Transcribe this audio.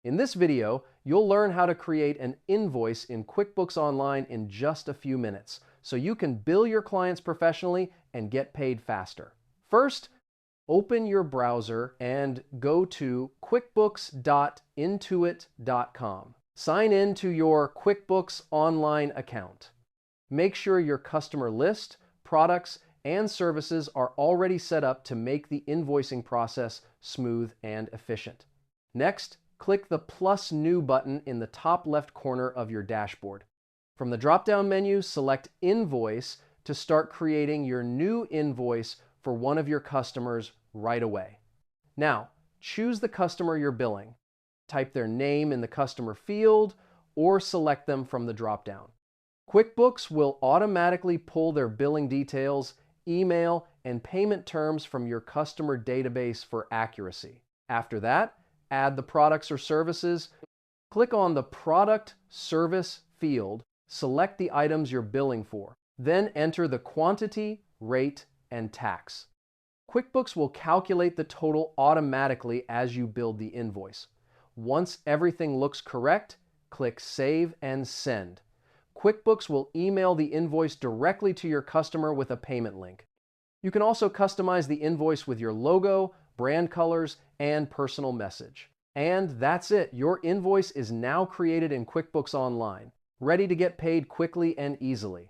In this video, you'll learn how to create an invoice in QuickBooks Online in just a few minutes, so you can bill your clients professionally and get paid faster. First, open your browser and go to quickbooks.intuit.com. Sign in to your QuickBooks Online account. Make sure your customer list, products, and services are already set up to make the invoicing process smooth and efficient. Next, click the plus new button in the top left corner of your dashboard. From the drop-down menu, select Invoice to start creating your new invoice for one of your customers right away. Now, choose the customer you're billing. Type their name in the customer field or select them from the drop-down. QuickBooks will automatically pull their billing details, email, and payment terms from your customer database for accuracy. After that, add the products or services. Click on the Product Service field, select the items you're billing for, then enter the quantity, rate, and tax. QuickBooks will calculate the total automatically as you build the invoice. Once everything looks correct, click Save and Send. QuickBooks will email the invoice directly to your customer with a payment link. You can also customize the invoice with your logo, brand colors, and personal message. And that's it. Your invoice is now created in QuickBooks Online, ready to get paid quickly and easily.